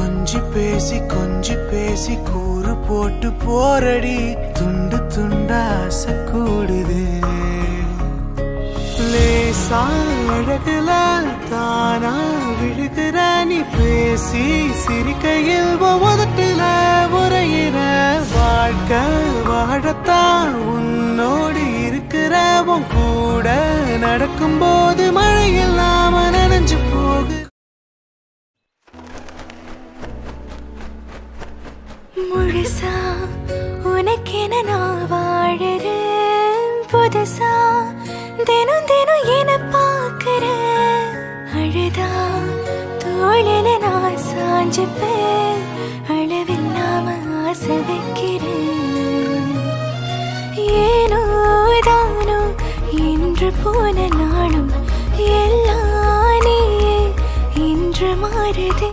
கொஞ்சி பேசி கூறு போட்டு போரடி துண்டு துண்டா ஆசை கூடுது லேசா அழகுல தானா விழுகிற நீ பேசி சிரிக்கையில் உதட்டுல உரையிற வாழ்க்கை வாழத்தான் உன்னோடு இருக்கிற உன் கூட நடக்கும் போது மழையில் நாம நனைஞ்சு போகு முழுசா உனக்கென நான் வாழறேன் புதுசா தினம் தினம் என பார்க்கிறேன் அழுதா தோளில நான் சாஞ்சுப்பேன் அளவில்லாம ஆசை வைக்கிறேன் ஏனோ தானோ இன்று போன நாளும் எல்லாம் நீயே இன்று மாறுது